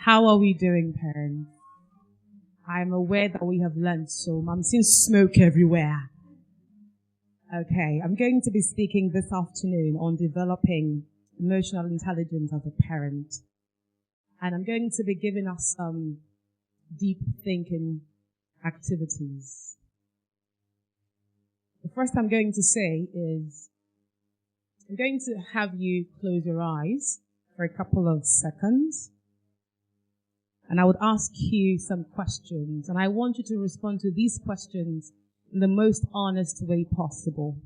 How are we doing, parents? I'm aware that we have learned so. I'm seeing smoke everywhere. Okay, I'm going to be speaking this afternoon on developing emotional intelligence as a parent. And I'm going to be giving us some deep thinking activities. The first I'm going to say is, I'm going to have you close your eyes for a couple of seconds. And I would ask you some questions. And I want you to respond to these questions in the most honest way possible.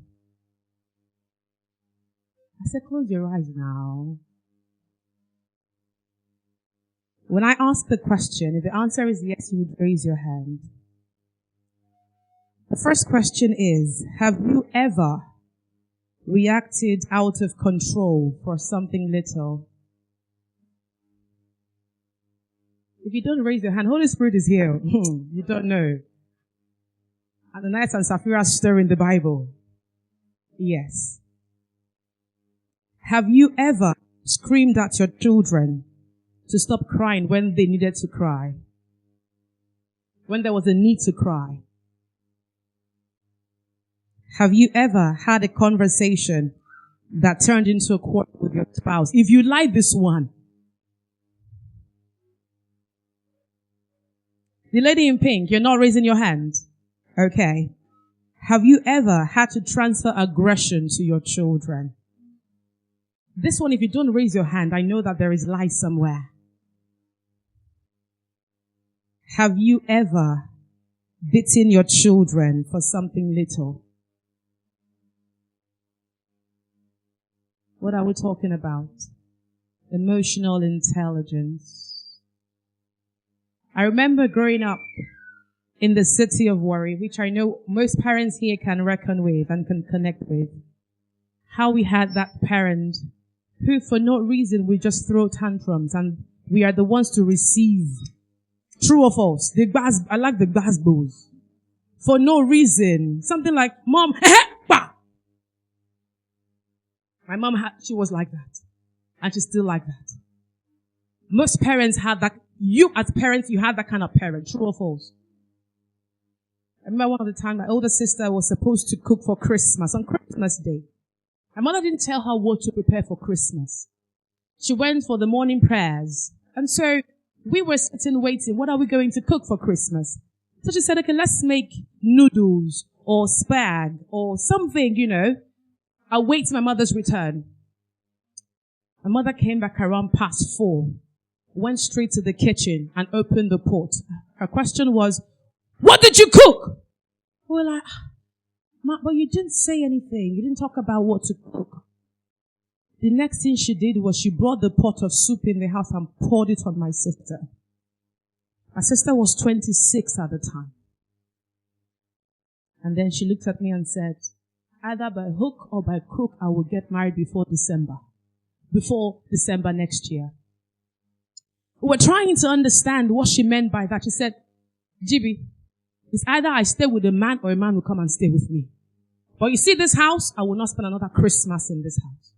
I said, close your eyes now. When I ask the question, if the answer is yes, you would raise your hand. The first question is, have you ever reacted out of control for something little? If you don't raise your hand, Holy Spirit is here. You don't know. Ananias and Sapphira story in the Bible. Yes. Have you ever screamed at your children to stop crying when they needed to cry? When there was a need to cry? Have you ever had a conversation that turned into a quarrel with your spouse? If you like this one. The lady in pink, you're not raising your hand. Okay. Have you ever had to transfer aggression to your children? This one, if you don't raise your hand, I know that there is light somewhere. Have you ever beaten your children for something little? What are we talking about? Emotional intelligence. I remember growing up in the city of Warri, which I know most parents here can reckon with and can connect with. How we had that parent who, for no reason, we just throw tantrums and we are the ones to receive. True or false? I like the gbasgbos. For no reason. Something like, Mom, my mom she was like that. And she's still like that. Most parents have that. You as parents, you have that kind of parent. True or false? I remember one of the times my older sister was supposed to cook for Christmas on Christmas Day. My mother didn't tell her what to prepare for Christmas. She went for the morning prayers. And so we were sitting waiting. What are we going to cook for Christmas? So she said, okay, let's make noodles or spag or something, I'll wait till my mother's return. My mother came back around past 4, went straight to the kitchen and opened the pot. Her question was, what did you cook? We were like, Ma, but you didn't say anything. You didn't talk about what to cook. The next thing she did was she brought the pot of soup in the house and poured it on my sister. My sister was 26 at the time. And then she looked at me and said, either by hook or by crook, I will get married before December. Before December next year. We were trying to understand what she meant by that. She said, Gibi, it's either I stay with a man or a man will come and stay with me. But you see this house, I will not spend another Christmas in this house.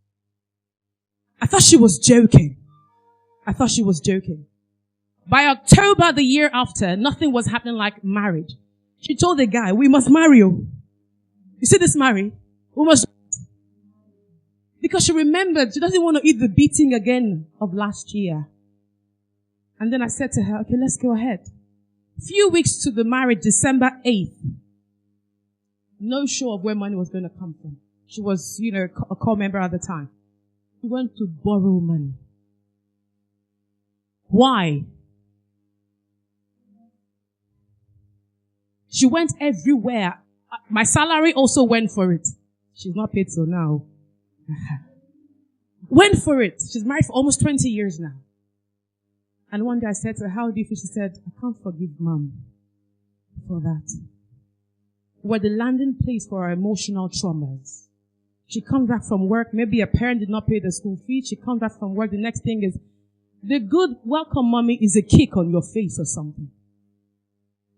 I thought she was joking. By October the year after, nothing was happening like marriage. She told the guy, we must marry you. You see this marry? We must. Because she remembered she doesn't want to eat the beating again of last year. And then I said to her, okay, let's go ahead. Few weeks to the marriage, December 8th. No sure of where money was going to come from. She was, a core member at the time. She went to borrow money. Why? She went everywhere. My salary also went for it. She's not paid till now. Went for it. She's married for almost 20 years now. And one day I said to her, how do you feel? She said, I can't forgive Mom for that. We're the landing place for our emotional traumas. She comes back from work. Maybe a parent did not pay the school fee. She comes back from work. The next thing is, the good welcome mommy is a kick on your face or something.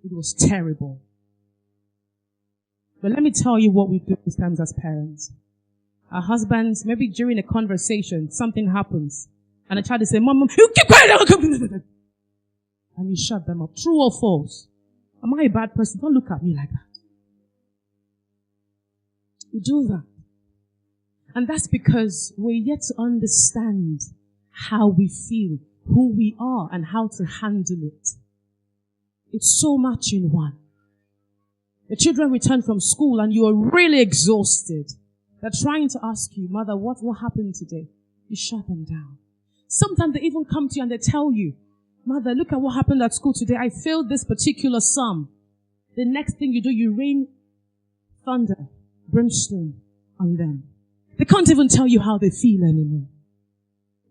It was terrible. But let me tell you what we do these times as parents. Our husbands, maybe during a conversation, something happens. And a child is saying, Mom, you keep quiet. and you shut them up. True or false? Am I a bad person? Don't look at me like that. We do that. And that's because we're yet to understand how we feel, who we are, and how to handle it. It's so much in one. The children return from school and you are really exhausted. They're trying to ask you, Mother, what happened today? You shut them down. Sometimes they even come to you and they tell you, Mother, look at what happened at school today. I failed this particular sum. The next thing you do, you rain thunder, brimstone on them. They can't even tell you how they feel anymore.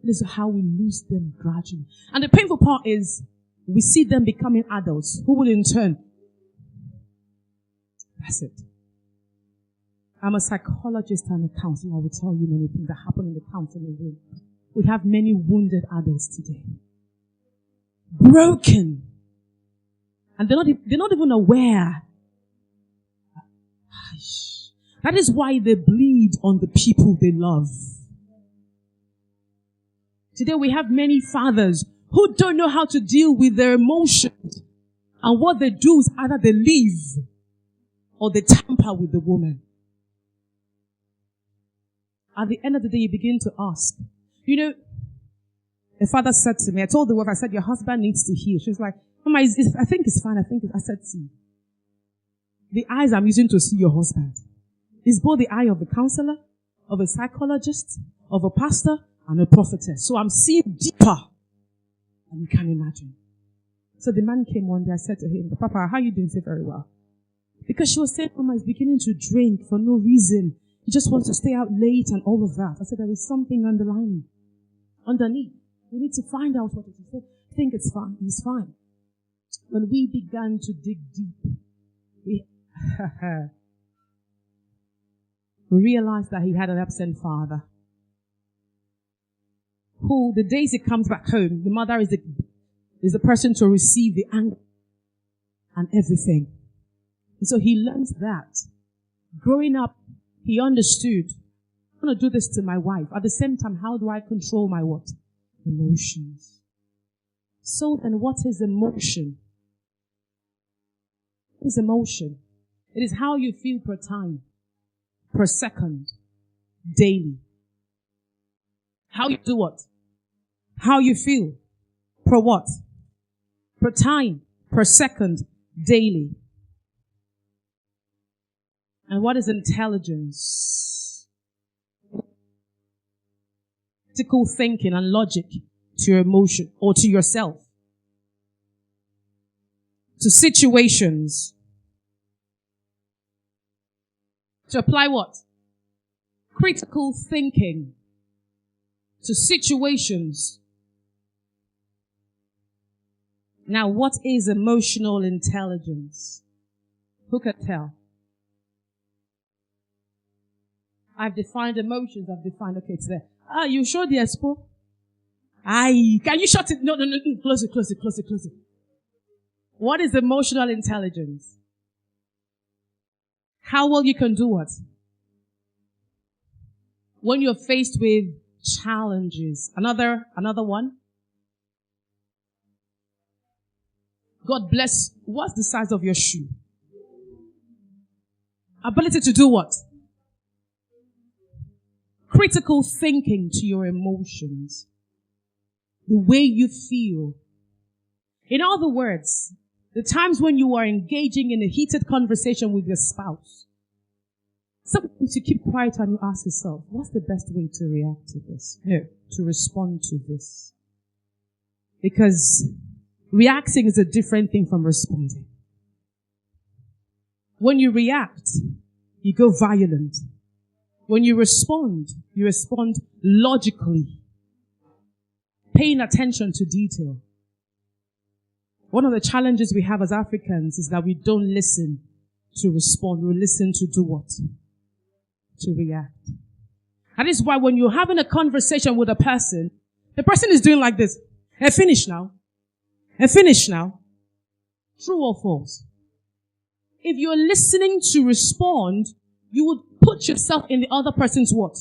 This is how we lose them gradually. And the painful part is we see them becoming adults who will in turn. That's it. I'm a psychologist and a counselor. I will tell you many things that happen in the counseling room. We have many wounded adults today. Broken. And they're not even aware. That is why they bleed on the people they love. Today we have many fathers who don't know how to deal with their emotions. And what they do is either they leave or they tamper with the woman. At the end of the day, you begin to ask. You know, a father said to me, I told the wife, I said, your husband needs to hear. She was like, Mama, I think it's fine. I said, see, the eyes I'm using to see your husband is both the eye of a counselor, of a psychologist, of a pastor, and a prophetess. So I'm seeing deeper than you can imagine. So the man came one day. I said to him, Papa, how are you doing? He said, very well. Because she was saying, Mama is beginning to drink for no reason. He just wants to stay out late and all of that. I said, there is something underneath. We need to find out what it is. He said, I think it's fine. He's fine. When we began to dig deep, we realized that he had an absent father. Who, the days he comes back home, the mother is the person to receive the anger and everything. And so he learns that. Growing up, he understood, I'm going to do this to my wife. At the same time, how do I control my what? Emotions. So then what is emotion? What is emotion? It is how you feel per time, per second, daily. How you do what? How you feel. Per what? Per time, per second, daily. And what is intelligence? Critical thinking and logic to your emotion or to yourself. To situations. To apply what? Critical thinking to situations. Now, what is emotional intelligence? Who can tell? I've defined emotions. Okay, it's there. You showed the expo. Can you shut it? No. Close it. What is emotional intelligence? How well you can do what? When you're faced with challenges. Another one. God bless. What's the size of your shoe? Ability to do what? Critical thinking to your emotions. The way you feel. In other words, the times when you are engaging in a heated conversation with your spouse, sometimes you keep quiet and you ask yourself, what's the best way to react to this? No, to respond to this. Because reacting is a different thing from responding. When you react, you go violent. When you respond logically, paying attention to detail. One of the challenges we have as Africans is that we don't listen to respond. We listen to do what? To react. That is why when you're having a conversation with a person, the person is doing like this. Finish now. True or false? If you're listening to respond, you would put yourself in the other person's what?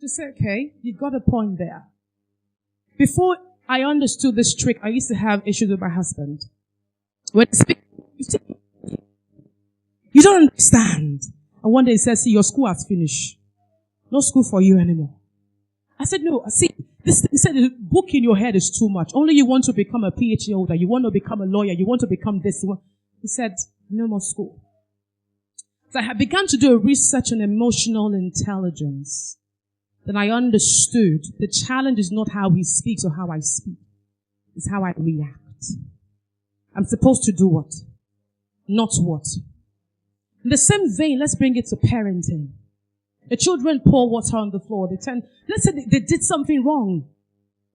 To say, okay, you've got a point there. Before I understood this trick. I used to have issues with my husband. When you don't understand. And one day he says, see, your school has finished. No school for you anymore. I said, no, see, he said the book in your head is too much. Only you want to become a PhD holder. You want to become a lawyer. You want to become this. He said, no more school. So I had begun to do a research on emotional intelligence. Then I understood the challenge is not how he speaks or how I speak. It's how I react. I'm supposed to do what? Not what. In the same vein, let's bring it to parenting. The children pour water on the floor. Let's say they did something wrong.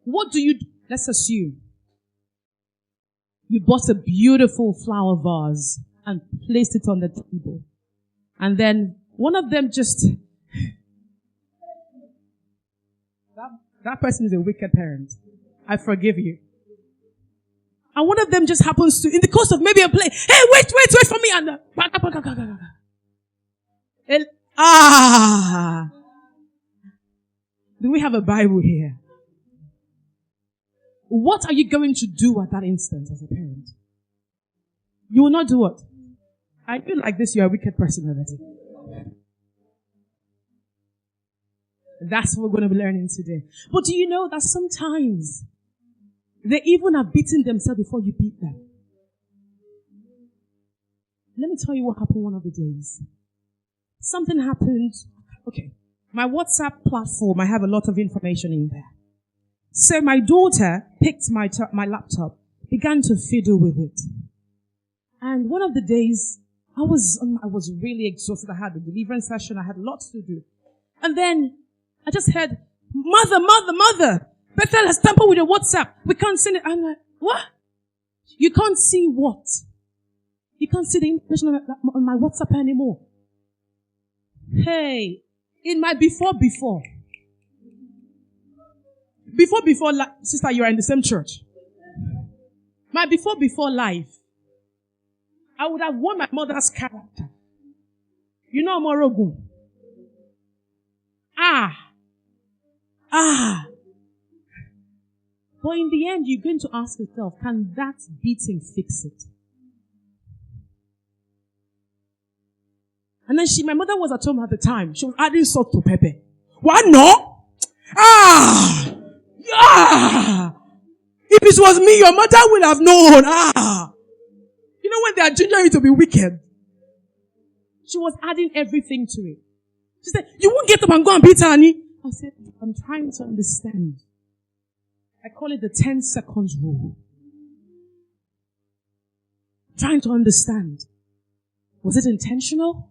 What do you do? Let's assume you bought a beautiful flower vase and placed it on the table. And then one of them just, that person is a wicked parent. I forgive you. And one of them just happens to, in the course of maybe a play, hey, wait for me. And do we have a Bible here? What are you going to do at that instant as a parent? You will not do what? I feel like this, you're a wicked person already. That's what we're going to be learning today. But do you know that sometimes they even have beaten themselves before you beat them? Let me tell you what happened one of the days. Something happened. Okay. My WhatsApp platform, I have a lot of information in there. So my daughter picked my laptop, began to fiddle with it. And one of the days, I was really exhausted. I had a deliverance session. I had lots to do. And then I just heard, Mother, Bethel has tampered with your WhatsApp. We can't send it. I'm like, what? You can't see what? You can't see the information on my WhatsApp anymore. Hey, in my before, sister, you are in the same church. My before life, I would have won my mother's character. You know Morogun. But in the end, you're going to ask yourself, can that beating fix it? And then my mother was at home at the time. She was adding salt to pepper. What? No? If it was me, your mother would have known. You know when they are gingering you to be wicked? She was adding everything to it. She said, you won't get up and go and beat Annie. I said, I'm trying to understand. I call it the 10 seconds rule. Trying to understand. Was it intentional?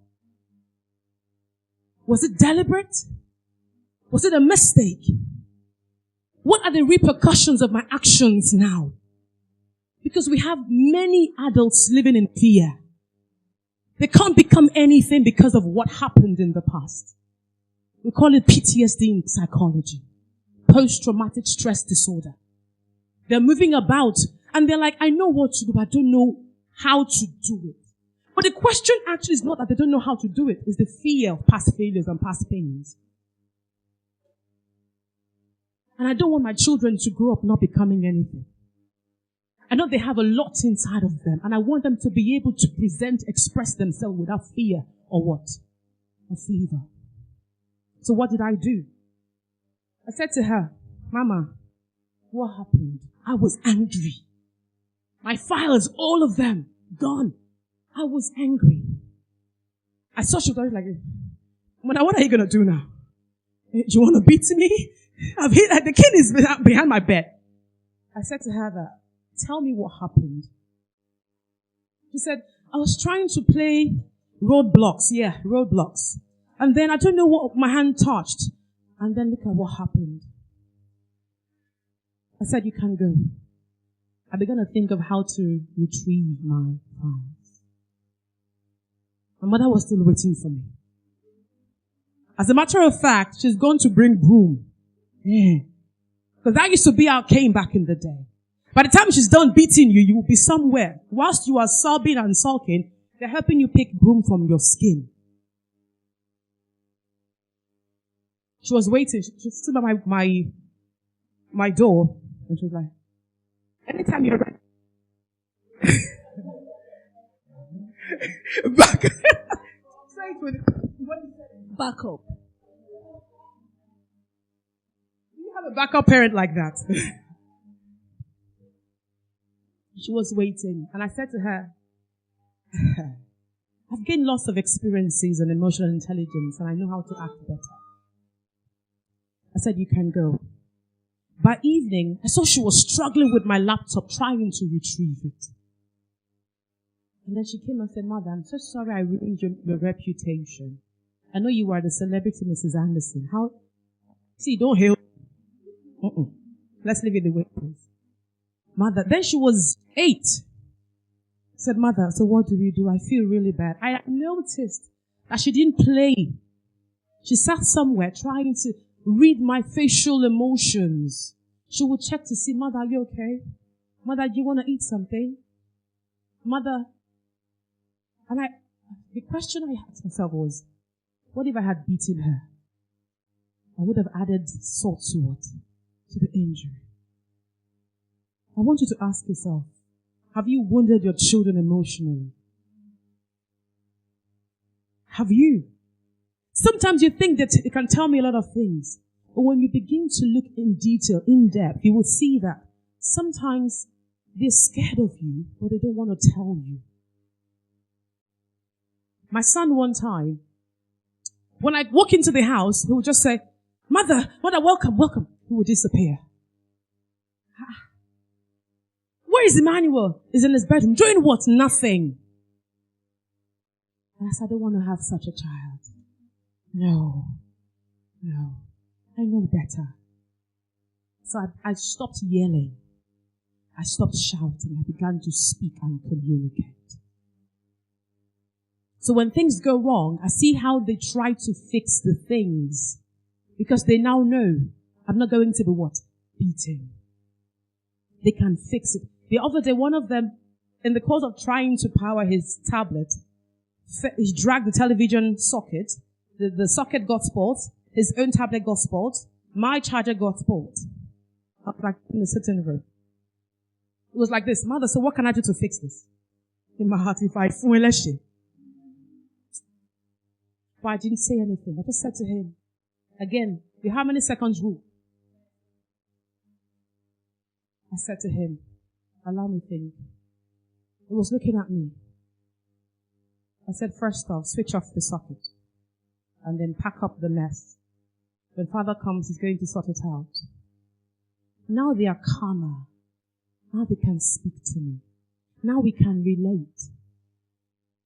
Was it deliberate? Was it a mistake? What are the repercussions of my actions now? Because we have many adults living in fear. They can't become anything because of what happened in the past. We call it PTSD in psychology. Post-traumatic stress disorder. They're moving about and they're like, I know what to do, but I don't know how to do it. But the question actually is not that they don't know how to do it. It's the fear of past failures and past pains. And I don't want my children to grow up not becoming anything. I know they have a lot inside of them, and I want them to be able to express themselves without fear or what? Or fever. So what did I do? I said to her, Mama, what happened? I was angry. My files, all of them, gone. I was angry. I saw she was like, Mother, what are you going to do now? Do you want to beat me? The kid is behind my bed. I said to her that, tell me what happened. She said, I was trying to play Roadblocks. Yeah, Roadblocks. And then I don't know what my hand touched. And then look at what happened. I said, you can go. I began to think of how to retrieve my files. My mother was still waiting for me. As a matter of fact, she's gone to bring broom. Yeah. Because that used to be our cane back in the day. By the time she's done beating you, you will be somewhere. Whilst you are sobbing and sulking, they're helping you pick broom from your skin. She was waiting. She stood by my door. And she was like, anytime you're ready. Back. Say it with back up. You have a backup parent like that. She was waiting, and I said to her, I've gained lots of experiences and emotional intelligence, and I know how to act better. I said, you can go. By evening, I saw she was struggling with my laptop, trying to retrieve it. And then she came and said, Mother, I'm so sorry I ruined your reputation. I know you are the celebrity, Mrs. Anderson. How? See, don't hail. Let's leave it the way it is. Mother, then she was 8. I said, Mother, so what do we do? I feel really bad. I noticed that she didn't play. She sat somewhere trying to read my facial emotions. She would check to see, Mother, are you okay? Mother, do you want to eat something? Mother, and the question I asked myself was, what if I had beaten her? I would have added salt to what? To the injury. I want you to ask yourself, have you wounded your children emotionally? Have you? Sometimes you think that it can tell me a lot of things, but when you begin to look in detail, in depth, you will see that sometimes they're scared of you, but they don't want to tell you. My son one time, when I walk into the house, he would just say, Mother, welcome, welcome. He would disappear. Where is Emmanuel? He's in his bedroom. Doing what? Nothing. And I said, I don't want to have such a child. No. I know better. So I stopped yelling. I stopped shouting. I began to speak and communicate. So when things go wrong, I see how they try to fix the things. Because they now know I'm not going to be what? Beaten. They can fix it. The other day, one of them, in the course of trying to power his tablet, he dragged the television socket. The socket got spoiled. His own tablet got spoiled. My charger got spoiled. Like in the sitting room. It was like this. Mother, so what can I do to fix this? In my heart, if I foolish. But I didn't say anything. I just said to him, again, the how many seconds rule? I said to him, allow me think. He was looking at me. I said, first off, switch off the socket. And then pack up the mess. When Father comes, he's going to sort it out. Now they are calmer. Now they can speak to me. Now we can relate.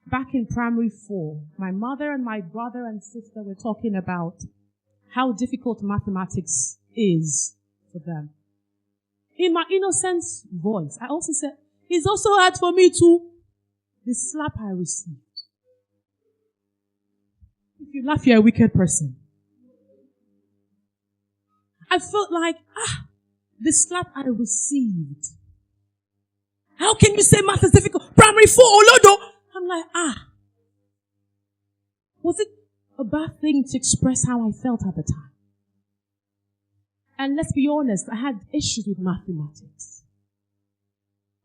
Back in primary 4, my mother and my brother and sister were talking about how difficult mathematics is for them. In my innocent voice, I also said, it's also hard for me too. The slap I received. If you laugh, you're a wicked person. I felt like, the slap I received. How can you say math is difficult? Primary 4, Olodo. I'm like, was it a bad thing to express how I felt at the time? And let's be honest, I had issues with mathematics.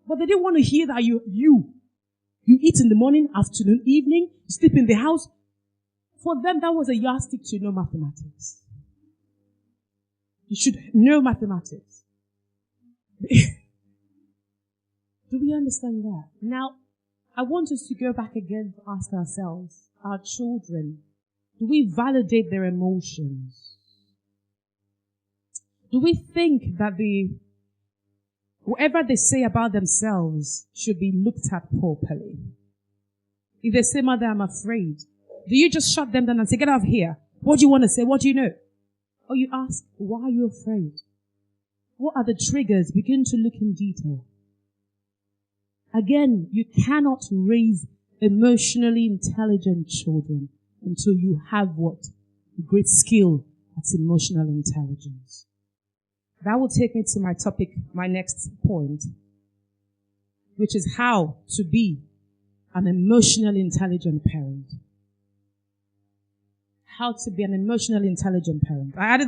But they didn't want to hear that you eat in the morning, afternoon, evening, you sleep in the house. For them, that was a yardstick to know mathematics. You should know mathematics. Do we understand that? Now, I want us to go back again to ask ourselves, our children, do we validate their emotions? Do we think that whatever they say about themselves should be looked at properly? If they say, Mother, I'm afraid, do you just shut them down and say, get out of here? What do you want to say? What do you know? Or you ask, why are you afraid? What are the triggers? Begin to look in detail. Again, you cannot raise emotionally intelligent children until you have what? A great skill at emotional intelligence. That will take me to my topic, my next point, which is how to be an emotionally intelligent parent. How to be an emotionally intelligent parent. I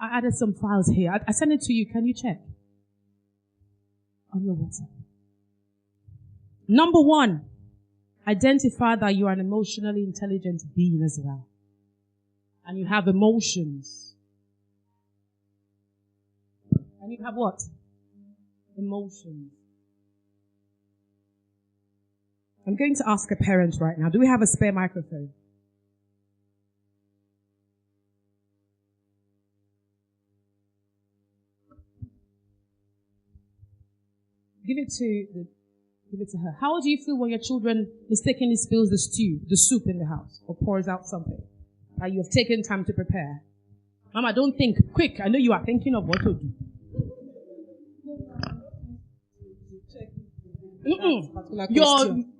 added some files here. I sent it to you. Can you check? on your WhatsApp. Number 1, identify that you are an emotionally intelligent being as well. And you have emotions. And you have what? Emotions. I'm going to ask a parent right now. Do we have a spare microphone? Give it to her. How do you feel when your children mistakenly spills the soup in the house, or pours out something that you have taken time to prepare? Mama, don't think. Quick, I know you are thinking of what to do.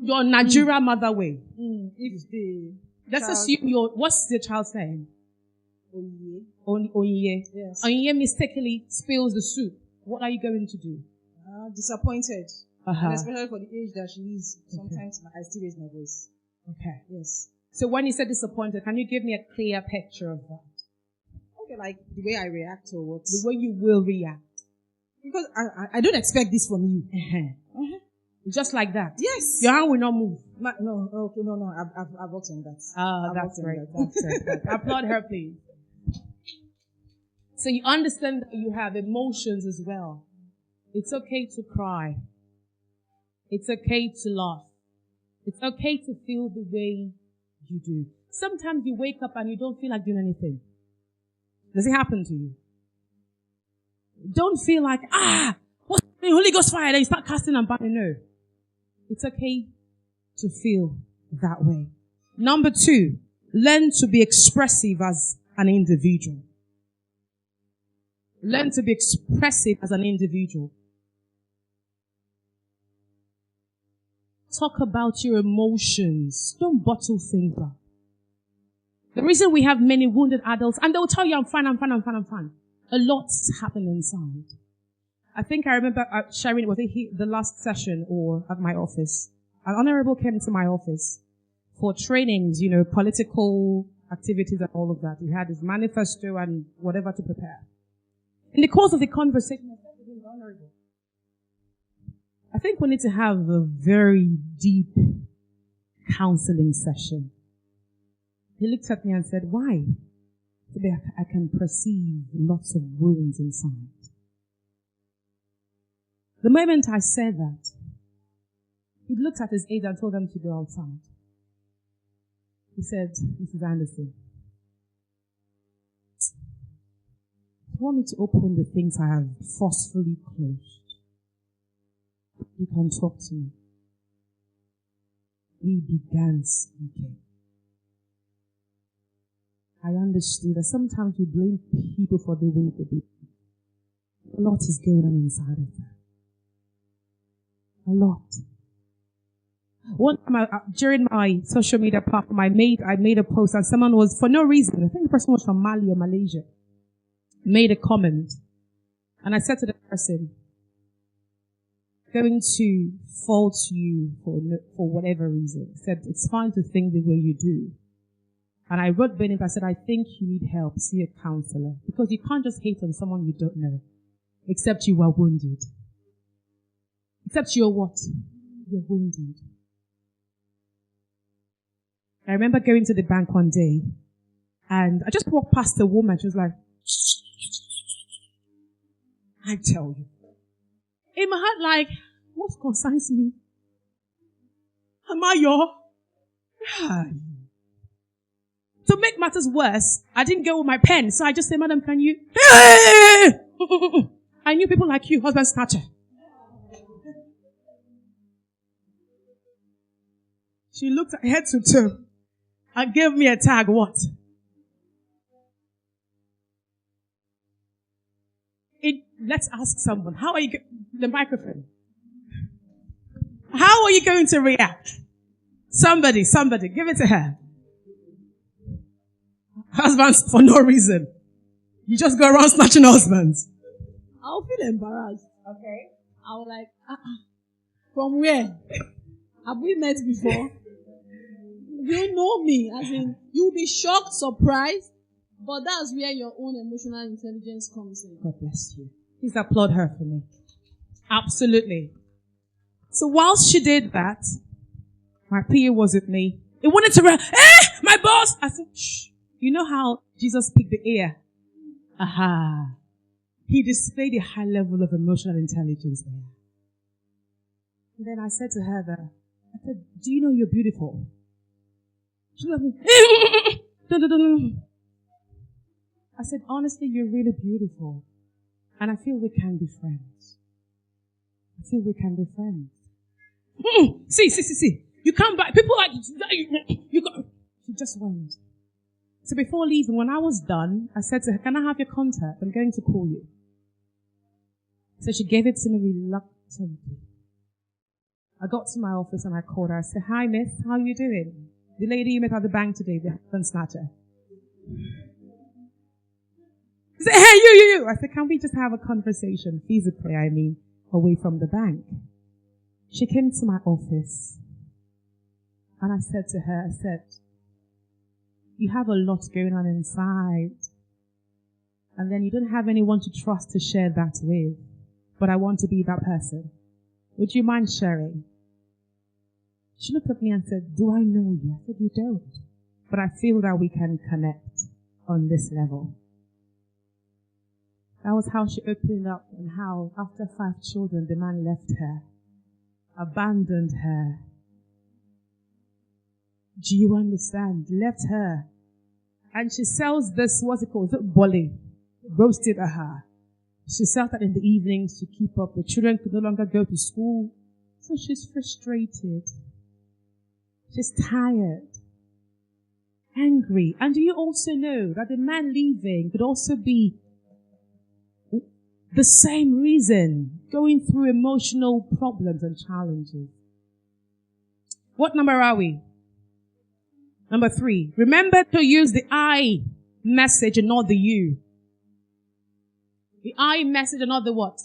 Your Nigeria mother way. If the Let's assume what's the child saying? Onye. Yes. Onye mistakenly spills the soup. What are you going to do? Disappointed. And especially for the age that she is. Sometimes I still raise my voice. Okay. Yes. So when you said disappointed, can you give me a clear picture of that? Okay, like the way I react or what? The way you will react. Because I don't expect this from you. Just like that. Yes. Your hand will not move. No. Okay. No. I've worked on that. That's great. That's it. Applaud her, please. So you understand that you have emotions as well. It's okay to cry. It's okay to laugh. It's okay to feel the way you do. Sometimes you wake up and you don't feel like doing anything. Does it happen to you? Don't feel like, what's the Holy Ghost fire? Then you start casting and burning. No. It's okay to feel that way. Number 2, learn to be expressive as an individual. Learn to be expressive as an individual. Talk about your emotions. Don't bottle things up. The reason we have many wounded adults, and they'll tell you, I'm fine. A lot's happened inside. I think I remember sharing, was it the last session or at my office? An honorable came to my office for trainings, political activities and all of that. He had his manifesto and whatever to prepare. In the course of the conversation, I said to him, honorable, I think we need to have a very deep counseling session. He looked at me and said, why? I can perceive lots of wounds inside. The moment I said that, he looked at his aide and told them to go outside. He said, Mrs. Anderson, you want me to open the things I have forcefully closed? You can talk to me. He began speaking. I understood that sometimes we blame people for the way they do. A lot is going on inside of them. A lot. One time during my social media platform, I made a post and someone was, for no reason, I think the person was from Mali or Malaysia, made a comment. And I said to the person, going to fault you for whatever reason. I said, it's fine to think the way you do. And I wrote beneath, I said, I think you need help. See a counselor. Because you can't just hate on someone you don't know. Except you were wounded. Except you're what? You're wounded. I remember going to the bank one day and I just walked past a woman. She was like, I tell you. In my heart, like, what concerns me? Am I your? To make matters worse, I didn't go with my pen, so I just said, Madam, can you? I knew people like you, husband snatcher. She looked at head to toe and gave me a tag. What? Let's ask someone. How are you? The microphone. How are you going to react? Somebody, give it to her. Husbands for no reason. You just go around snatching husbands. I'll feel embarrassed. Okay. I'll like, from where? Have we met before? You know me, as in, you'll be shocked, surprised, but that's where your own emotional intelligence comes in. God bless you. Please applaud her for me. Absolutely. So whilst she did that, my PA was with me. It wanted to run. My boss! I said, shh. You know how Jesus picked the ear? Aha. He displayed a high level of emotional intelligence there. And then I said to her I said, do you know you're beautiful? She looked at me. No. I said, honestly, you're really beautiful. And I feel we can be friends. See. You come back. People like, you go. She just went. So before leaving, when I was done, I said to her, can I have your contact? I'm going to call you. So she gave it to me reluctantly. I got to my office and I called her. I said, hi, miss, how are you doing? The lady you met at the bank today, the husband snatcher. She said, hey, you. I said, can we just have a conversation, physically, away from the bank? She came to my office and I said to her, you have a lot going on inside. And then you don't have anyone to trust to share that with. But I want to be that person. Would you mind sharing? She looked at me and said, do I know you? I said, you don't. But I feel that we can connect on this level. That was how she opened up, and how after 5 children, the man left her, abandoned her. Do you understand? Left her. And she sells this, what's it called? Bolly. Roasted at her. She sells that in the evenings to keep up. The children could no longer go to school. So she's frustrated. She's tired. Angry. And do you also know that the man leaving could also be the same reason, going through emotional problems and challenges? What number are we? Number 3. Remember to use the I message and not the you. The I message and not the what?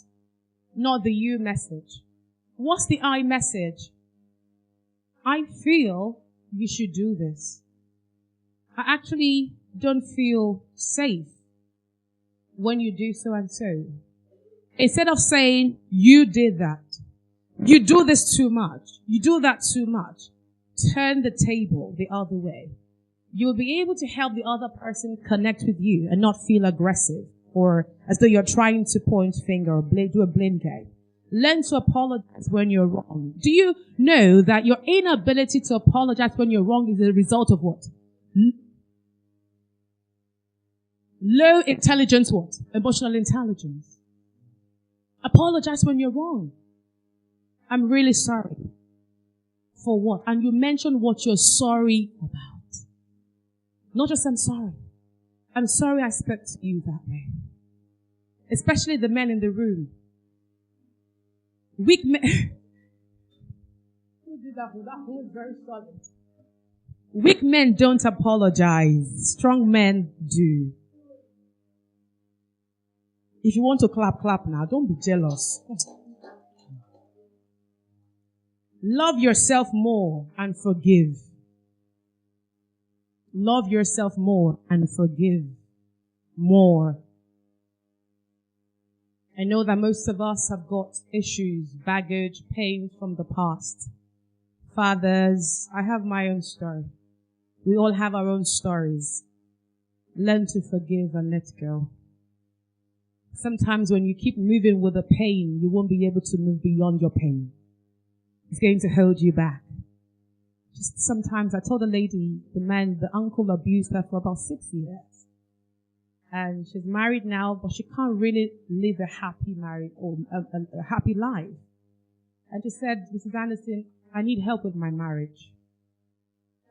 Not the you message. What's the I message? I feel you should do this. I actually don't feel safe when you do so and so. Instead of saying, you did that, you do this too much, you do that too much, turn the table the other way. You'll be able to help the other person connect with you and not feel aggressive or as though you're trying to point finger or do a blame game. Learn to apologize when you're wrong. Do you know that your inability to apologize when you're wrong is a result of what? Low intelligence what? Emotional intelligence. Apologize when you're wrong. I'm really sorry. For what? And you mention what you're sorry about. Not just I'm sorry. I'm sorry I spoke to you that way. Especially the men in the room. Weak men. Who did that? That one was very solid. Weak men don't apologize. Strong men do. If you want to clap now. Don't be jealous. Love yourself more and forgive. Love yourself more and forgive more. I know that most of us have got issues, baggage, pain from the past. Fathers, I have my own story. We all have our own stories. Learn to forgive and let go. Sometimes when you keep moving with the pain, you won't be able to move beyond your pain. It's going to hold you back. Just sometimes I told a lady, the uncle abused her for about 6 years. And she's married now, but she can't really live a happy marriage or a happy life. And she said, Mrs. Anderson, I need help with my marriage.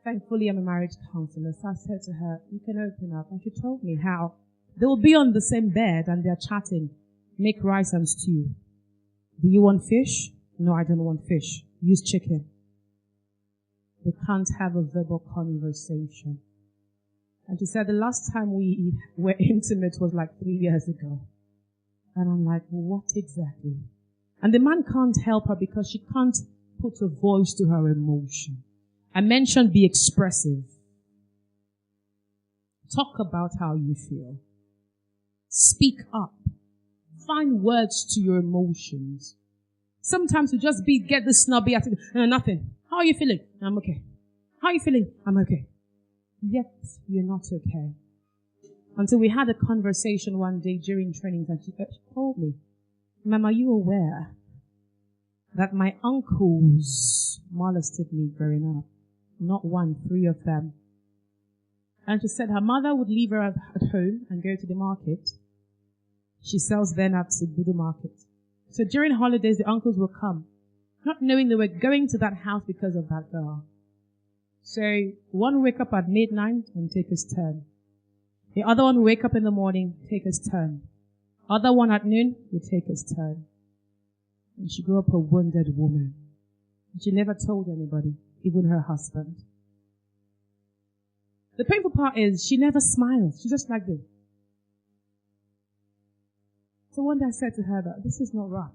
Thankfully, I'm a marriage counselor. So I said to her, you can open up. And she told me how they will be on the same bed and they're chatting. Make rice and stew. Do you want fish? No, I don't want fish. Use chicken. They can't have a verbal conversation. And she said the last time we were intimate was like 3 years ago. And I'm like, what exactly? And the man can't help her because she can't put a voice to her emotion. I mentioned be expressive. Talk about how you feel. Speak up. Find words to your emotions. Sometimes we just get the snobby attitude. Nothing. How are you feeling? I'm okay. How are you feeling? I'm okay. Yet you're not okay. Until we had a conversation one day during trainings and she told me, Ma'am, are you aware that my uncles molested me growing up? Not one, 3 of them. And she said her mother would leave her at home and go to the market. She sells then at the Budu market. So during holidays, the uncles will come, not knowing they were going to that house because of that girl. So one will wake up at midnight and take his turn. The other one will wake up in the morning, take his turn. Other one at noon will take his turn. And she grew up a wounded woman. And she never told anybody, even her husband. The painful part is she never smiled. She just like this. So one day I said to her that this is not right.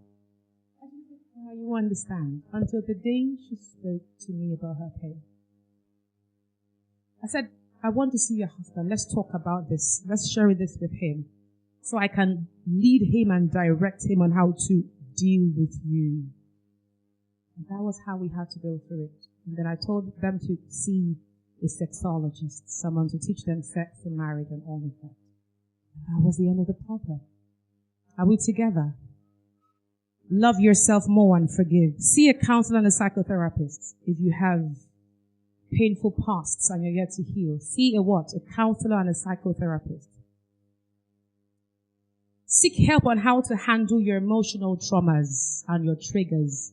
I didn't think how you understand until the day she spoke to me about her pain. I said, I want to see your husband. Let's talk about this. Let's share this with him so I can lead him and direct him on how to deal with you. And that was how we had to go through it. And then I told them to see a sexologist, someone to teach them sex and marriage and all of that. And that was the end of the problem. Are we together? Love yourself more and forgive. See a counselor and a psychotherapist if you have painful pasts and you're yet to heal. See a what? A counselor and a psychotherapist. Seek help on how to handle your emotional traumas and your triggers.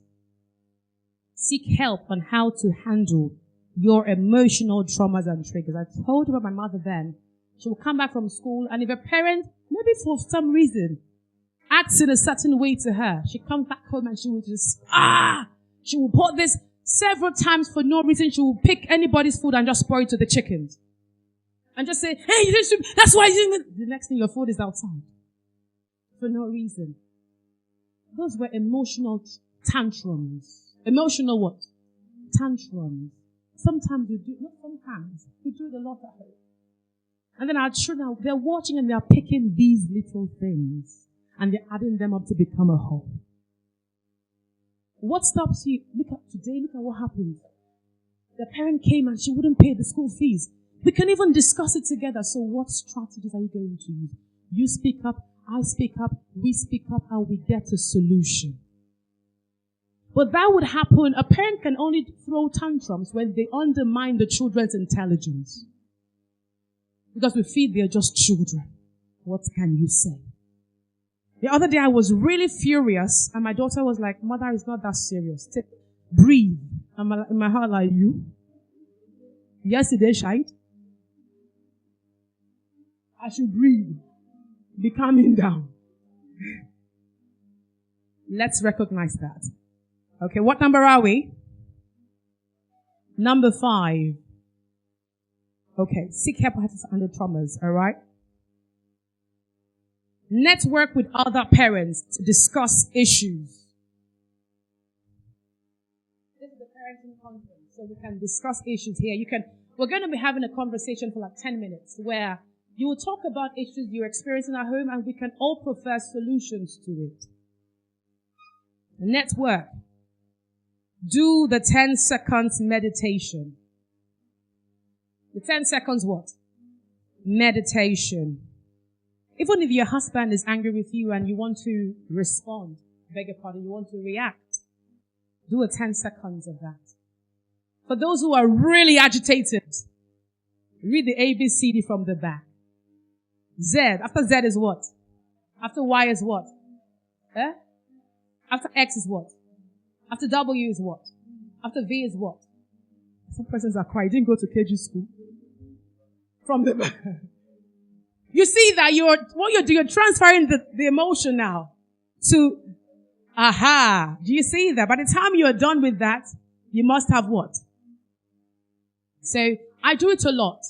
Seek help on how to handle your emotional traumas and triggers. I told you about my mother then. She will come back from school and if a parent, maybe for some reason, acts in a certain way to her, she comes back home and she will just, she will put this several times for no reason. She will pick anybody's food and just pour it to the chickens. And just say, hey, you didn't, that's why you didn't. The next thing your food is outside. For no reason. Those were emotional tantrums. Emotional what? Tantrums. Sometimes we do, not sometimes, we do it a lot at home. And then our children, they're watching and they're picking these little things and they're adding them up to become a whole. What stops you? Look at today, look at what happened. The parent came and she wouldn't pay the school fees. We can even discuss it together. So what strategies are you going to use? You speak up, I speak up, we speak up, and we get a solution. But that would happen. A parent can only throw tantrums when they undermine the children's intelligence. Because we feel they're just children. What can you say? The other day I was really furious and my daughter was like, Mother, it's not that serious. Breathe. I'm in my heart like, you? Yesterday, shite. I should breathe. Be calming down. Let's recognize that. Okay, what number are we? Number 5. Okay, seek help under traumas, alright? Network with other parents to discuss issues. This is the parenting conference, so we can discuss issues here. We're going to be having a conversation for like 10 minutes where you will talk about issues you're experiencing at home and we can all profess solutions to it. Network. Do the 10 seconds meditation. The 10 seconds what? Meditation. Even if your husband is angry with you and you want to respond, beg your pardon, you want to react, do a 10 seconds of that. For those who are really agitated, read the ABCD from the back. Z. After Z is what? After Y is what? Eh? After X is what? After W is what? After V is what? Some persons are crying. Didn't go to KG school. From the back. You see that what you're doing, you're transferring the emotion now to, do you see that? By the time you're done with that, you must have what? So, I do it a lot.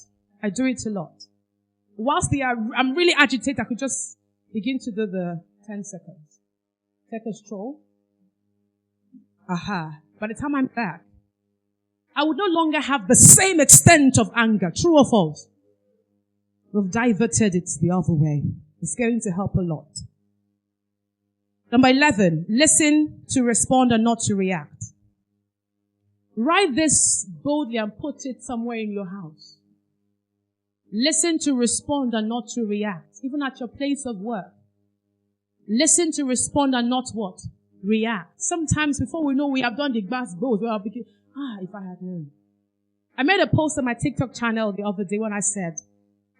Whilst I'm really agitated, I could just begin to do the 10 seconds. Take a stroll. By the time I'm back, I would no longer have the same extent of anger. True or false? We've diverted it the other way. It's going to help a lot. Number 11, listen to respond and not to react. Write this boldly and put it somewhere in your house. Listen to respond and not to react. Even at your place of work. Listen to respond and not what? React. Sometimes before we know we have done the grass both, we are beginning, if I had known. I made a post on my TikTok channel the other day when I said,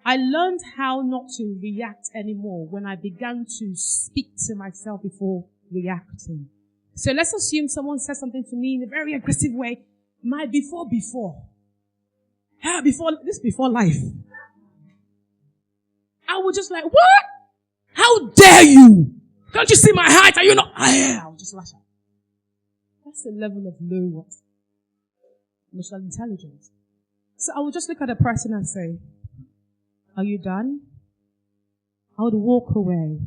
I learned how not to react anymore when I began to speak to myself before reacting. So let's assume someone says something to me in a very aggressive way. My before life. I would just like, what? How dare you? Can't you see my height? Are you not? I would just lash out. That's a level of low what? Emotional intelligence. So I would just look at the person and say, are you done? I would walk away.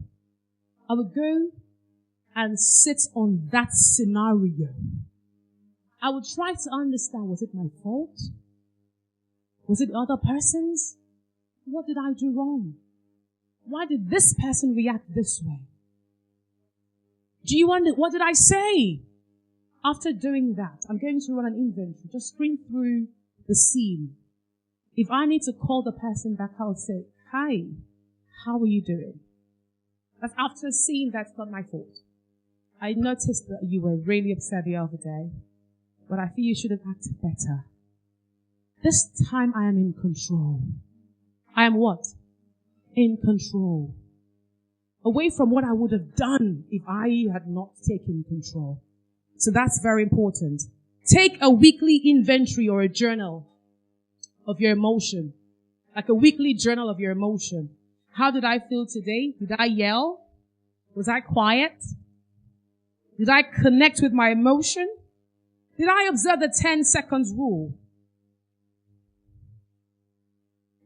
I would go and sit on that scenario. I would try to understand, was it my fault? Was it the other person's? What did I do wrong? Why did this person react this way? Do you wonder, what did I say? After doing that, I'm going to run an inventory. Just screen through the scene. If I need to call the person back, I'll say, hi, how are you doing? That's after seeing that's not my fault. I noticed that you were really upset the other day, but I feel you should have acted better. This time I am in control. I am what? In control. Away from what I would have done if I had not taken control. So that's very important. Take a weekly inventory or a journal of your emotion. Like a weekly journal of your emotion. How did I feel today? Did I yell? Was I quiet? Did I connect with my emotion? Did I observe the 10 seconds rule?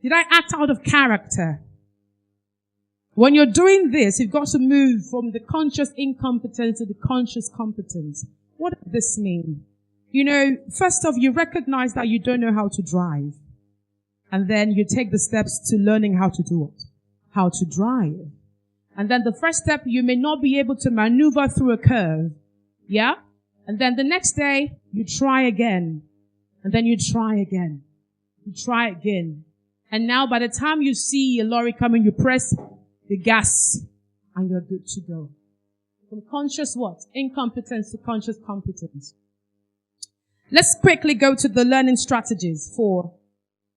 Did I act out of character? When you're doing this, you've got to move from the conscious incompetence to the conscious competence. What does this mean? You know, first off, you recognize that you don't know how to drive. And then you take the steps to learning how to do it. How to drive. And then the first step, you may not be able to maneuver through a curve. Yeah? And then the next day, you try again. And then you try again. You try again. And now by the time you see a lorry coming, you press the gas and you're good to go. From conscious what? Incompetence to conscious competence. Let's quickly go to the learning strategies for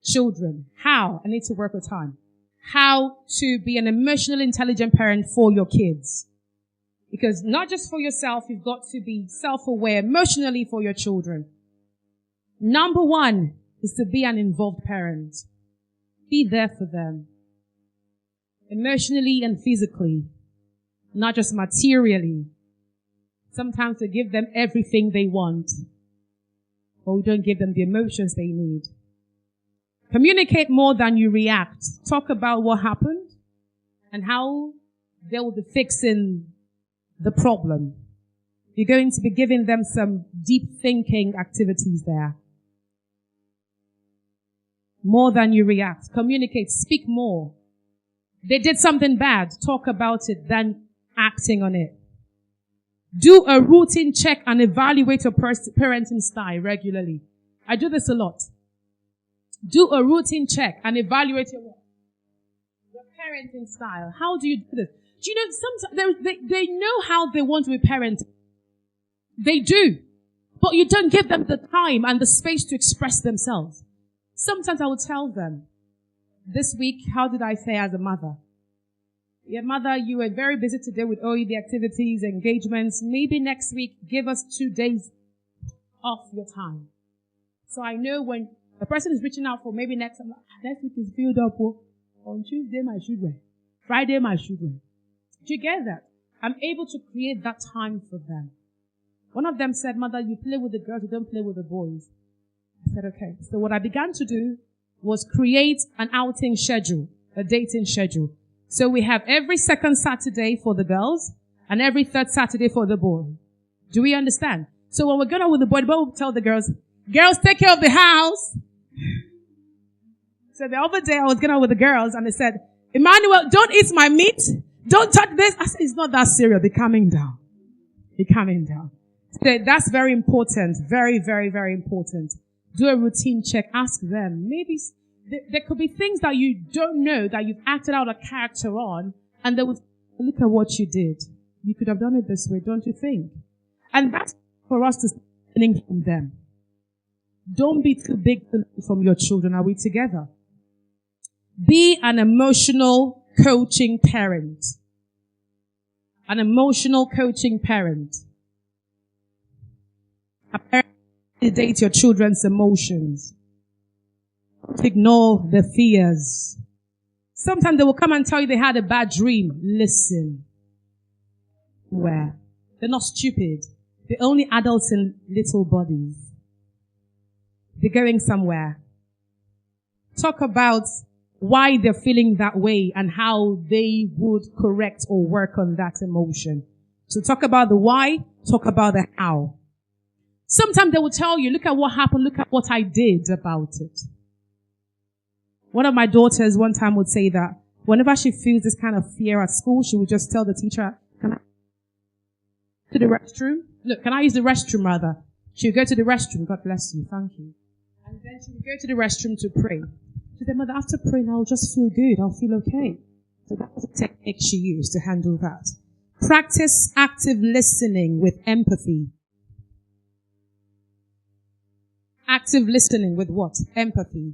children. How? I need to work with time. How to be an emotionally intelligent parent for your kids. Because not just for yourself, you've got to be self-aware emotionally for your children. Number 1 is to be an involved parent. Be there for them. Emotionally and physically. Not just materially. Sometimes we give them everything they want. But we don't give them the emotions they need. Communicate more than you react. Talk about what happened and how they will be fixing the problem. You're going to be giving them some deep thinking activities there. More than you react. Communicate. Speak more. They did something bad. Talk about it than acting on it. Do a routine check and evaluate your parenting style regularly. I do this a lot. Do a routine check and evaluate your parenting style. How do you do this? Do you know, sometimes they know how they want to be parented. They do. But you don't give them the time and the space to express themselves. Sometimes I will tell them, this week, how did I fare as a mother? Yeah, mother, you were very busy today with OED activities, engagements. Maybe next week, give us 2 days off your time. So I know when the person is reaching out for maybe next week is filled up. On Tuesday, my children. Friday, my children. Do you get that? I'm able to create that time for them. One of them said, Mother, you play with the girls, you don't play with the boys. I said, okay. So what I began to do was create an outing schedule, a dating schedule. So we have every second Saturday for the girls and every third Saturday for the boy. Do we understand? So when we're going out with the boy will tell the girls, take care of the house. So the other day I was going out with the girls and they said, Emmanuel, don't eat my meat Don't touch this. I said, it's not that serious. Be calming down. Be calming down. So that's very important. Very, very, very important. Do a routine check. Ask them. Maybe there could be things that you don't know that you've acted out a character on, and they would look at what you did. You could have done it this way, don't you think? And that's for us to learn from them. Don't be too big to learn from your children. Are we together? Be an emotional coaching parent. An emotional coaching parent. A parent validate your children's emotions. Don't ignore the fears. Sometimes they will come and tell you they had a bad dream. Listen. Where? They're not stupid. They're only adults in little bodies. They're going somewhere. Talk about why they're feeling that way and how they would correct or work on that emotion. So talk about the why, talk about the how. Sometimes they will tell you, look at what happened, look at what I did about it. One of my daughters one time would say that whenever she feels this kind of fear at school, she would just tell the teacher, can I to the restroom? Look, can I use the restroom rather? She would go to the restroom. God bless you. Thank you. And then she would go to the restroom to pray. She said, Mother, after praying, I'll just feel good. I'll feel okay. So that was a technique she used to handle that. Practice active listening with empathy. Active listening with what? Empathy.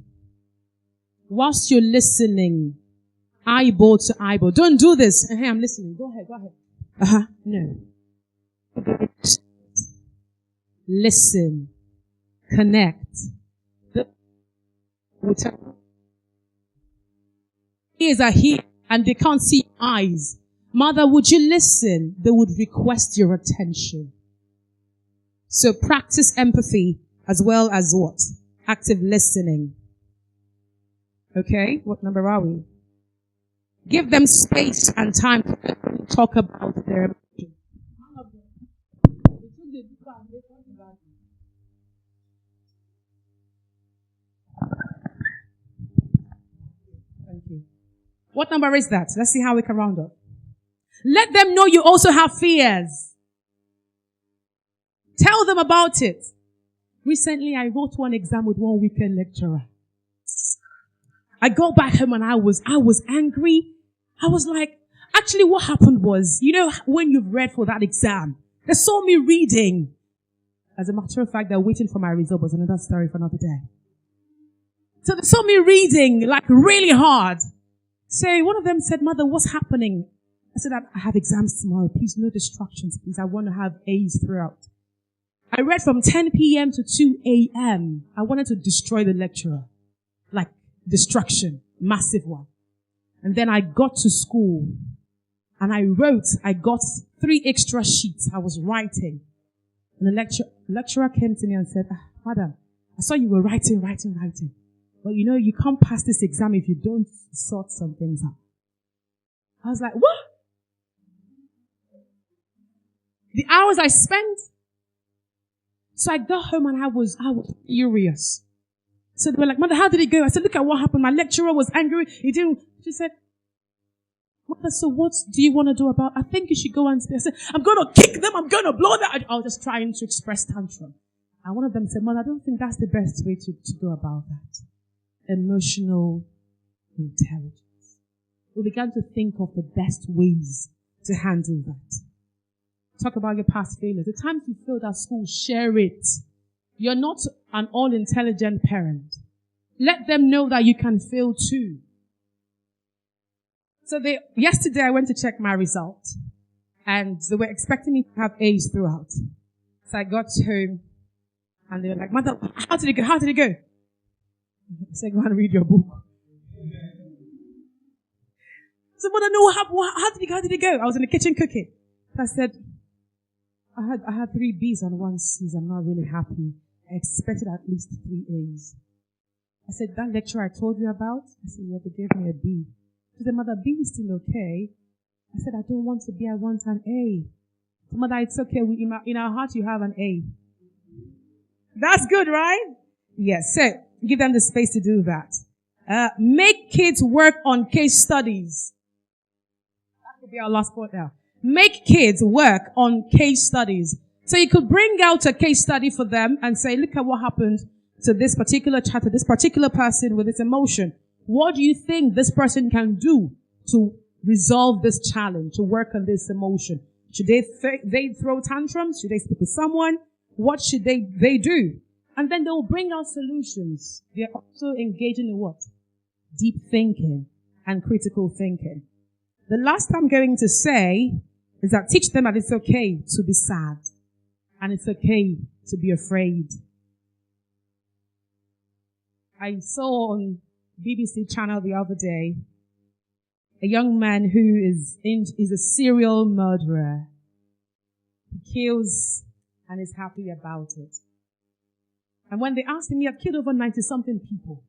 Whilst you're listening, eyeball to eyeball. Don't do this. Hey, I'm listening. Go ahead. No. Listen. Connect. Ears are here and they can't see eyes. Mother, would you listen? They would request your attention. So practice empathy as well as what? Active listening. Okay, what number are we? Give them space and time to talk about their emotions. Thank you. What number is that? Let's see how we can round up. Let them know you also have fears. Tell them about it. Recently, I wrote one exam with one weekend lecturer. I got back home and I was angry. I was like, actually what happened was, you know, when you've read for that exam, they saw me reading. As a matter of fact, they're waiting for my result, but another story for another day. So they saw me reading like really hard. So one of them said, Mother, what's happening? I said, I have exams tomorrow. Please, no distractions, please. I want to have A's throughout. I read from 10 p.m. to 2 a.m. I wanted to destroy the lecturer. Like, destruction. Massive one. And then I got to school and I got 3 extra sheets. I was writing. And the lecturer came to me and said, Madam, I saw you were writing. But you know, you can't pass this exam if you don't sort some things out. I was like, what? The hours I spent. So I got home and I was furious. So they were like, Mother, how did it go? I said, look at what happened. My lecturer was angry. He didn't. She said, Mother, so what do you want to do about? I think you should go and I said, I'm going to kick them. I'm going to blow them. I was just trying to express tantrum. And one of them said, Mother, I don't think that's the best way to go about that. Emotional intelligence. We began to think of the best ways to handle that. Talk about your past failures. The times you failed at school, share it. You're not an all-intelligent parent. Let them know that you can fail too. So yesterday I went to check my result and they were expecting me to have A's throughout. So I got home and they were like, Mother, how did it go? I said, go and read your book. So Mother, no, how did it go? I was in the kitchen cooking. So I said, I had 3 B's and 1 C's. I'm not really happy. I expected at least 3 A's. I said, that lecturer I told you about? I said, yeah, they gave me a B. She said, Mother, B is still okay. I said, I don't want a B, I want an A. So, Mother, it's okay. In our heart, you have an A. That's good, right? Yes. So, give them the space to do that. Make kids work on case studies. be our last point now. Make kids work on case studies. So you could bring out a case study for them and say, look at what happened to this particular child, to this particular person with this emotion. What do you think this person can do to resolve this challenge, to work on this emotion? Should they throw tantrums? Should they speak with someone? What should they do? And then they'll bring out solutions. They're also engaging in what? Deep thinking and critical thinking. The last I'm going to say is that teach them that it's okay to be sad. And it's okay to be afraid. I saw on BBC channel the other day a young man who is a serial murderer. He kills and is happy about it. And when they asked him, he had killed over 90-something people.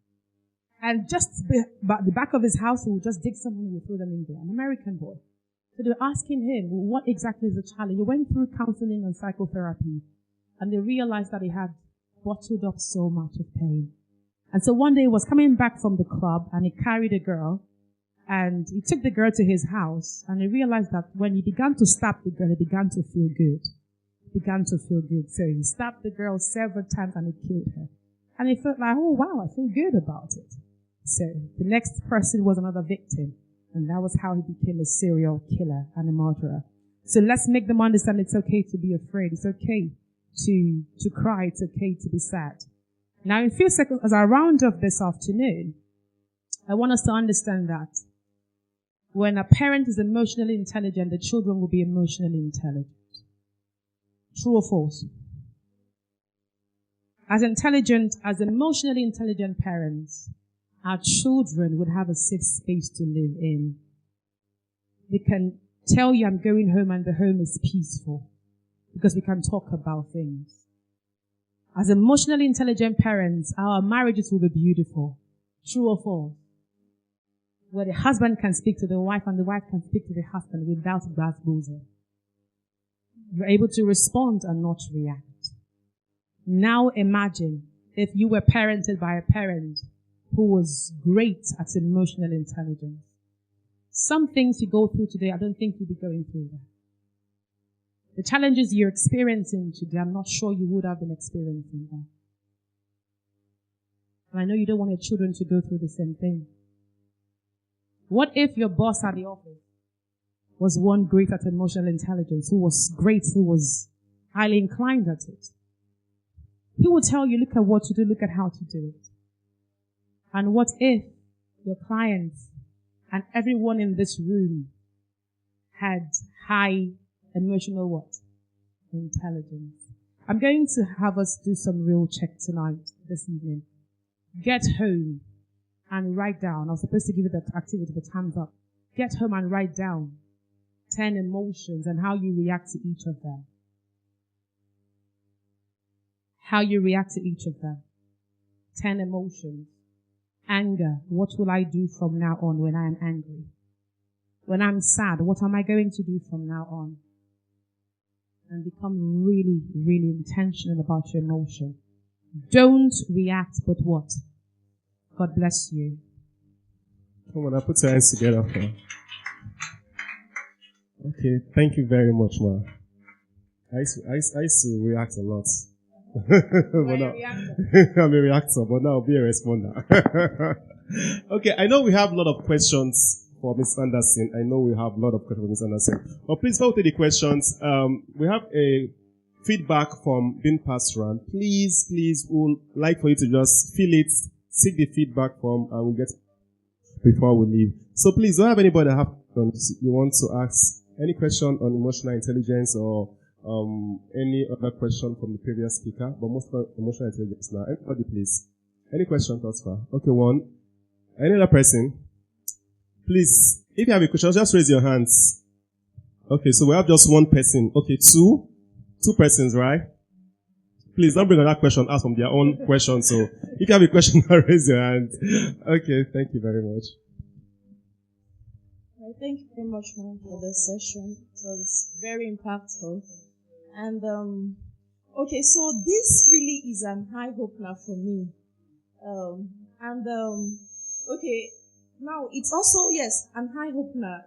And just the back of his house, he would just dig someone and would throw them in there. An American boy. So they were asking him, well, what exactly is the challenge? He went through counseling and psychotherapy. And they realized that he had bottled up so much of pain. And so one day he was coming back from the club and he carried a girl. And he took the girl to his house. And he realized that when he began to stab the girl, he began to feel good. So he stabbed the girl several times and he killed her. And he felt like, oh wow, I feel good about it. So the next person was another victim. And that was how he became a serial killer and a murderer. So let's make them understand it's okay to be afraid. It's okay to cry. It's okay to be sad. Now in a few seconds, as I round off this afternoon, I want us to understand that when a parent is emotionally intelligent, the children will be emotionally intelligent. True or false? As emotionally intelligent parents, our children would have a safe space to live in. They can tell you, I'm going home and the home is peaceful because we can talk about things. As emotionally intelligent parents, our marriages will be beautiful. True or false? Where the husband can speak to the wife and the wife can speak to the husband without bad-boozing. You're able to respond and not react. Now imagine if you were parented by a parent who was great at emotional intelligence. Some things you go through today, I don't think you'd be going through that. The challenges you're experiencing today, I'm not sure you would have been experiencing that. And I know you don't want your children to go through the same thing. What if your boss at the office was one great at emotional intelligence, who was highly inclined at it? He will tell you, look at what to do, look at how to do it. And what if your clients and everyone in this room had high emotional what? Intelligence. I'm going to have us do some real check tonight, this evening. Get home and write down. I was supposed to give you that activity, but time's up. Get home and write down 10 emotions and how you react to each of them. How you react to each of them. 10 emotions. Anger. What will I do from now on when I am angry? When I'm sad, what am I going to do from now on? And become really, really intentional about your emotion. Don't react, but what? God bless you. Come on, put your hands together. Okay, thank you very much, ma. I used to react a lot. But now, I'm a reactor, but now I'll be a responder. Okay, I know we have a lot of questions for Ms. Anderson. But please, before we take the questions, we have a feedback from being passed around. Please, we would like for you to just fill it, seek the feedback from, and we'll get before we leave. So please, do I have anybody that you want to ask any question on emotional intelligence or any other question from the previous speaker? But most of emotional intelligence now. Anybody, please. Any question thus far? Okay, one. Any other person? Please, if you have a question, just raise your hands. Okay, so we have just one person. Okay, two persons, right? Please don't bring another question, ask from their own question. So if you have a question, raise your hand. Okay, thank you very much. Well, thank you very much, ma'am, for this session. It was very impactful. And okay, so this really is an eye opener for me. Okay, now it's also, yes, an eye opener,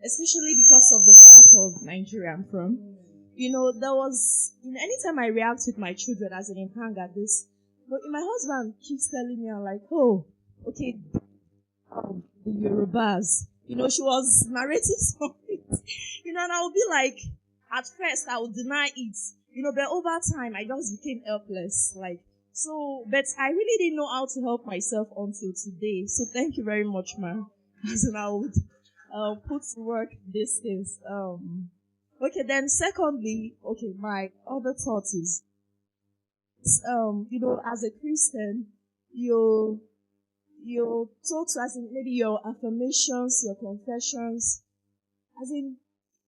especially because of the part of Nigeria I'm from. There was, anytime I react with my children as in hang at this, but my husband keeps telling me, I'm like, oh, okay, the Yorubas. She was narrating something, and I would be like, at first I would deny it, but over time I just became helpless. But I really didn't know how to help myself until today. So thank you very much, ma'am. And I would put to work these things. Okay, then secondly, my other thought is, as a Christian, you're told to, as in maybe your affirmations, your confessions, as in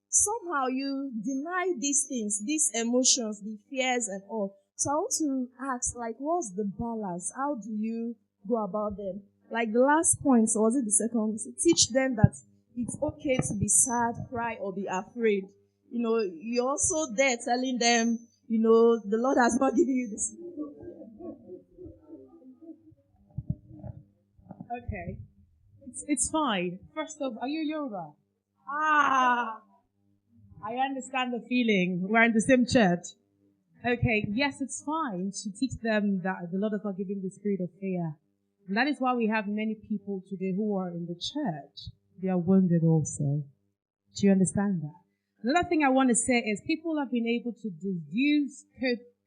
somehow you deny these things, these emotions, the fears and all. So I want to ask, what's the balance? How do you go about them? The last point, or was it the second? So teach them that it's okay to be sad, cry, or be afraid. You're also there telling them, the Lord has not given you this. Okay. It's fine. First off, are you Yoruba? I understand the feeling. We're in the same church. Okay, yes, it's fine to teach them that the Lord has not given the spirit of fear. And that is why we have many people today who are in the church. They are wounded also. Do you understand that? Another thing I want to say is people have been able to use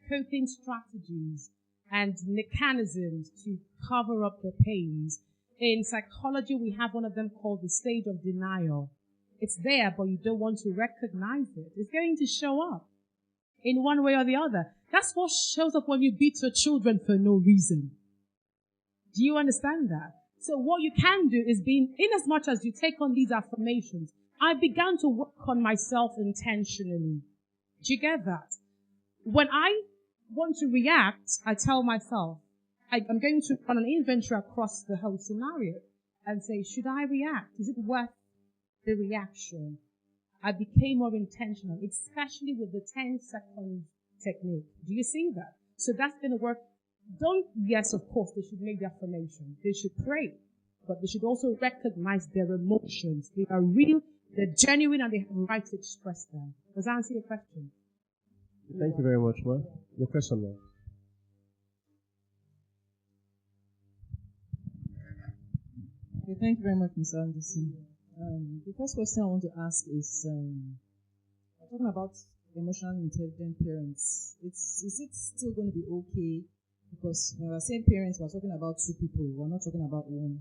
coping strategies and mechanisms to cover up the pains. In psychology, we have one of them called the stage of denial. It's there, but you don't want to recognize it. It's going to show up in one way or the other. That's what shows up when you beat your children for no reason. Do you understand that? So what you can do is in as much as you take on these affirmations, I began to work on myself intentionally. Do you get that? When I want to react, I tell myself, I'm going to run an inventory across the whole scenario and say, should I react? Is it worth the reaction? I became more intentional, especially with the 10-second technique. Do you see that? So that's going to work. Yes, of course, they should make the affirmation. They should pray, but they should also recognize their emotions. They are real, they're genuine, and they have a right to express them. Does that answer your question? Thank you very much, ma'am. Your question, ma'am. Okay, thank you very much, Mr. Anderson. The first question I want to ask is, talking about emotionally intelligent parents. Is it still going to be okay? Because when we're saying parents, we're talking about two people. We're not talking about one.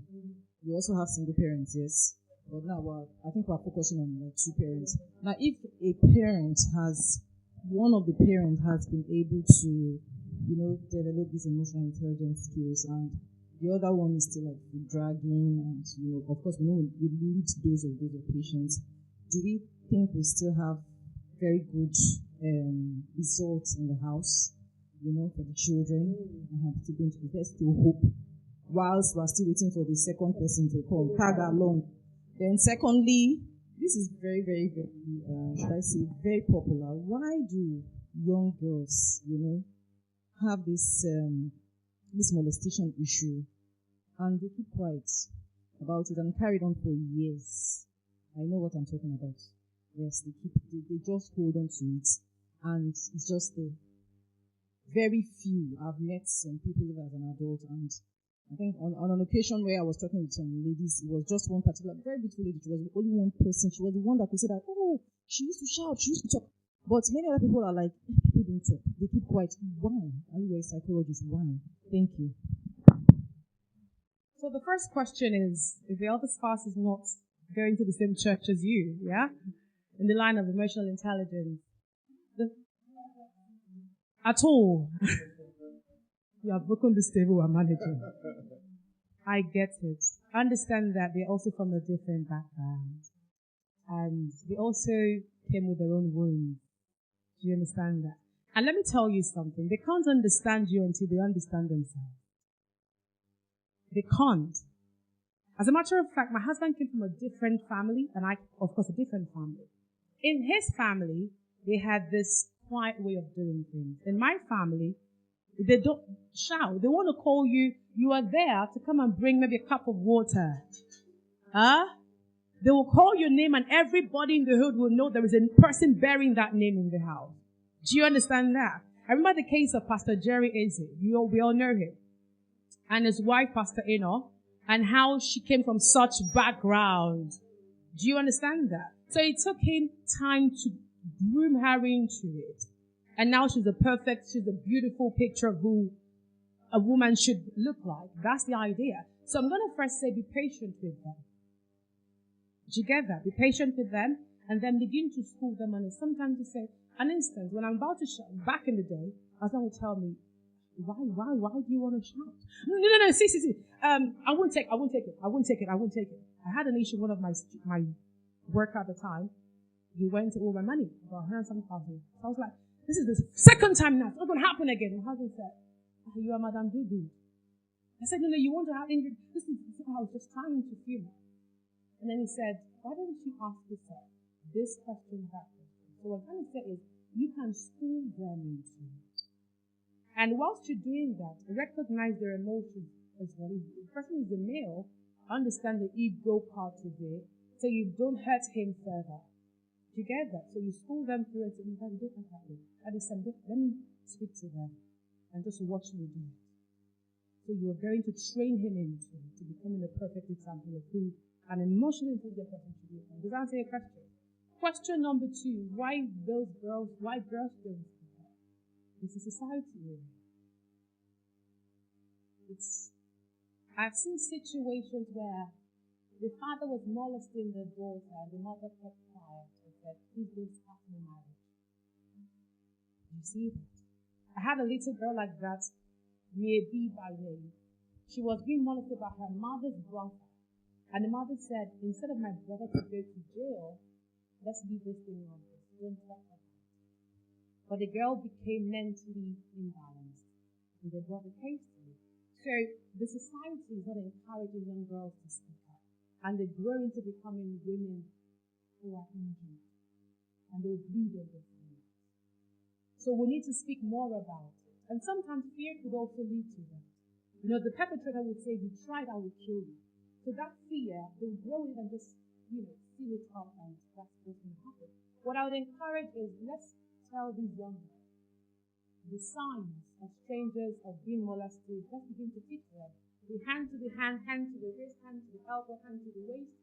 We also have single parents, yes. But now I think we're focusing on two parents. Now, if one of the parents has been able to, develop these emotional intelligence skills, and the other one is still dragging, and of course we know we need those of patients. Do we think we still have very good results in the house, for the children? There's still hope, whilst we're still waiting for the second person to come, tag along. Then secondly, this is very, very, very, should I say, very popular. Why do young girls, have this molestation issue, and they keep quiet about it and carried on for years? I know what I'm talking about. Yes, they just hold on to it, and it's just there. Very few. I've met some people as an adult, and I think on an occasion where I was talking with some ladies, it was just one particular, very beautiful lady. She was the only one person. She was the one that could say that, oh, she used to shout, she used to talk. But many other people are like, people don't talk. They keep quiet. Why? Are you a psychologist? Why? Thank you. So the first question is, if the other spouse is not going to the same church as you, yeah? In the line of emotional intelligence. At all. You have broken this table we're managing. I get it. I understand that they're also from a different background. And they also came with their own wounds. Do you understand that? And let me tell you something. They can't understand you until they understand themselves. They can't. As a matter of fact, my husband came from a different family, and I, of course, a different family. In his family, they had this quiet way of doing things. In my family, they don't shout. They want to call you. You are there to come and bring maybe a cup of water. They will call your name and everybody in the hood will know there is a person bearing that name in the house. Do you understand that? I remember the case of Pastor Jerry Eze. We all know him. And his wife, Pastor Eno, and how she came from such background. Do you understand that? So it took him time to groom her into it. And now she's a beautiful picture of who a woman should look like. That's the idea. So I'm going to first say be patient with them. Do you get that? Be patient with them and then begin to school them on it. Sometimes you say, an instance, when I'm about to shout, back in the day, my son would tell me, why do you want to shout? No, see. I won't take it. I had an issue, one of my worker at the time. He went to all my money, about 100,000. So I was like, this is the second time now. It's not going to happen again. My husband said, you are Madame Dudu. I said, no, you want to have injured. I was just trying to feel it. And then he said, why don't you ask yourself this question, that question? So what I'm trying to say is, you can school them into it. And whilst you're doing that, recognize their emotions as well. If the person is a male, understand the ego part of it, so you don't hurt him further. Do you get that? So you school them through it, and you don't think that way. That is something. Let me speak to them and just watch me do it. So you are going to train him into to becoming a perfect example of who an emotionally intelligent person should be. Does that answer your question? Question number 2, why girls don't speak up? It's a society really. I've seen situations where the father was molesting the daughter and the mother kept quiet and said, please don't start my marriage. You see that? I had a little girl like that, maybe by name. She was being molested by her mother's brother. And the mother said, instead of my brother to go to jail, let's leave this thing on this. Don't talk about it. But the girl became mentally imbalanced. And they brought the case to me. So the society is not encouraging young girls to speak up. And they grow into becoming women who are injured. And they bleed over things. So we need to speak more about it. And sometimes fear could also lead to that. You know, the perpetrator would say, if you tried, I will kill you. So that fear, they'll grow it and just, seal it up, and that's what's going to happen. What I would encourage is, let's tell these young girls the signs of strangers of being molested. Let's begin to teach them. The hand to the hand to the wrist, hand to the elbow, hand to the waist.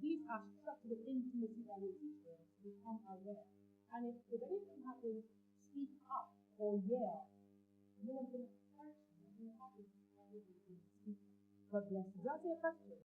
These are structured intimacy that will teach them to become aware. And if anything happens, speak up or yell. No one's going to hurt you. God bless you. That's your question.